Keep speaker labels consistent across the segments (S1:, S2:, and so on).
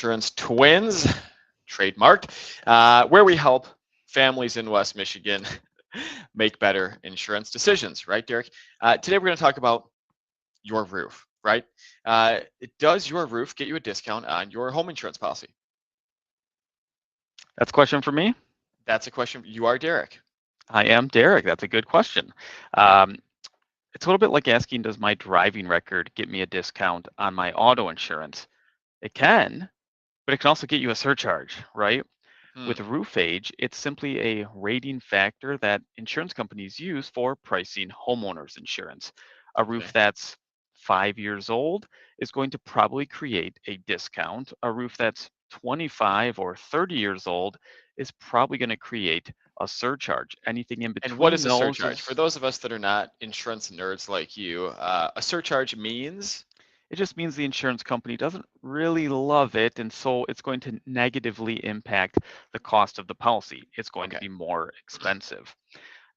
S1: Insurance Twins, trademarked, where we help families in West Michigan make better insurance decisions, right, Derek? Today we're going to talk about your roof, right? Does your roof get you a discount on your home insurance policy?
S2: That's a question for me.
S1: That's a question. You are Derek.
S2: I am Derek. That's a good question. Um, it's a little bit like asking, does my driving record get me a discount on my auto insurance? It can, but it can also get you a surcharge, right?
S1: Hmm.
S2: With roof age, it's simply a rating factor that insurance companies use for pricing homeowners insurance. A roof
S1: Okay.
S2: that's 5 years old is going to probably create a discount. A roof that's 25 or 30 years old is probably going to create a surcharge. Anything in
S1: And what
S2: between
S1: is a
S2: those
S1: surcharge? For
S2: is,
S1: those of us that are not insurance nerds like you, a surcharge means.
S2: it just means the insurance company doesn't really love it. And so it's going to negatively impact the cost of the policy. It's going to
S1: Okay.
S2: be more expensive.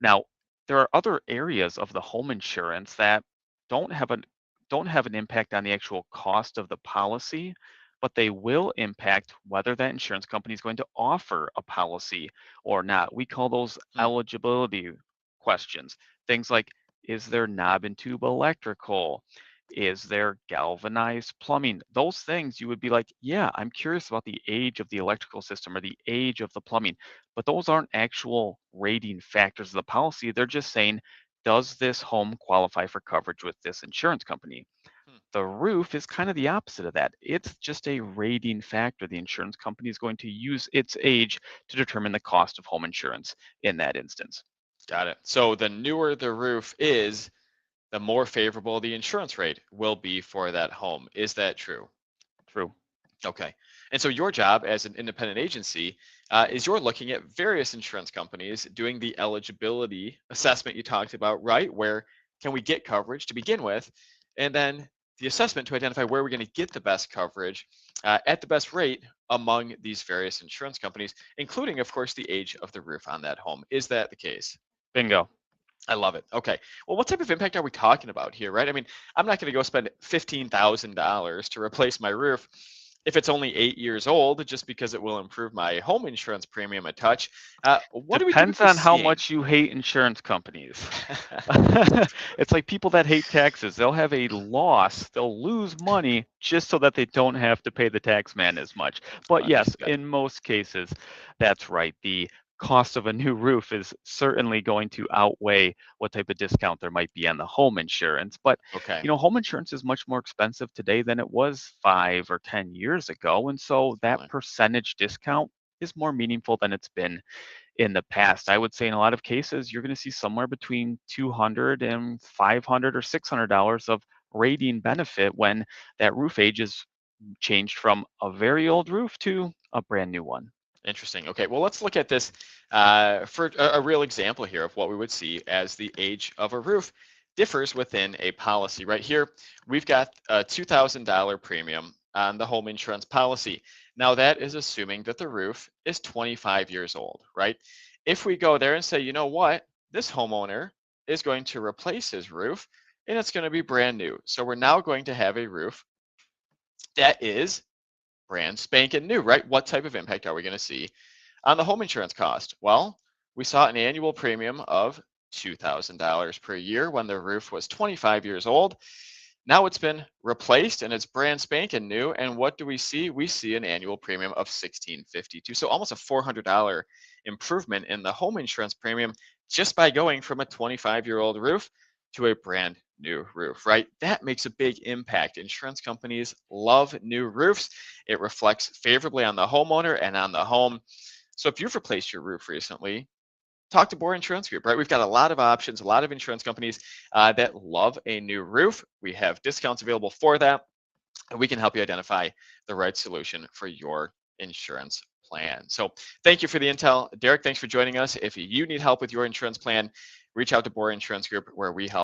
S2: Now, there are other areas of the home insurance that don't have an don't have an impact on the actual cost of the policy, but they will impact whether that insurance company is going to offer a policy or not. We call those
S1: Hmm.
S2: eligibility questions. Things like, is there knob and tube electrical? Is there galvanized plumbing? Those things you would be like, yeah, I'm curious about the age of the electrical system or the age of the plumbing, but those aren't actual rating factors of the policy. They're just saying, does this home qualify for coverage with this insurance company?
S1: Hmm.
S2: The roof is kind of the opposite of that. It's just a rating factor. The insurance company is going to use its age to determine the cost of home insurance in that instance.
S1: Got it. So the newer the roof is, the more favorable the insurance rate will be for that home. Is that true?
S2: True.
S1: Okay. And so your job as an independent agency is you're looking at various insurance companies doing the eligibility assessment you talked about, right? Where can we get coverage to begin with? And then the assessment to identify where we're going to get the best coverage at the best rate among these various insurance companies, including, of course, the age of the roof on that home. Is that the case?
S2: Bingo.
S1: I love it. Okay. Well, what type of impact are we talking about here, right? I mean, I'm not going to go spend $15,000 to replace my roof if it's only 8 years old, just because it will improve my home insurance premium a touch. What are we
S2: Depends
S1: typically
S2: on how
S1: seeing?
S2: much you hate insurance companies. It's like people that hate taxes. They'll have a loss, they'll lose money just so that they don't have to pay the tax man as much. But yes,
S1: Understood.
S2: in most cases, that's right. The cost of a new roof is certainly going to outweigh what type of discount there might be on the home insurance. But,
S1: Okay.
S2: home insurance is much more expensive today than it was 5 or 10 years ago. And so that
S1: Certainly.
S2: percentage discount is more meaningful than it's been in the past. I would say in a lot of cases, you're going to see somewhere between 200 and 500 or $600 of rating benefit when that roof age is changed from a very old roof to a brand new one.
S1: Interesting. Okay. Well, let's look at this for a real example here of what we would see as the age of a roof differs within a policy. Right here, we've got a $2,000 premium on the home insurance policy. Now, that is assuming that the roof is 25 years old, right? If we go there and say, you know what, this homeowner is going to replace his roof and it's going to be brand new. So we're now going to have a roof that is brand spanking new, right? What type of impact are we going to see on the home insurance cost? Well, we saw an annual premium of $2,000 per year when the roof was 25 years old. Now it's been replaced and it's brand spanking new. And what do we see? We see an annual premium of $1,652. So almost a $400 improvement in the home insurance premium just by going from a 25-year-old roof to a brand new roof, right? That makes a big impact. Insurance companies love new roofs. It reflects favorably on the homeowner and on the home. So if you've replaced your roof recently, talk to Bor Insurance Group, right? We've got a lot of options, a lot of insurance companies that love a new roof. We have discounts available for that, and we can help you identify the right solution for your insurance plan. So thank you for the intel. Derek, thanks for joining us. If you need help with your insurance plan, reach out to Bor Insurance Group where we help.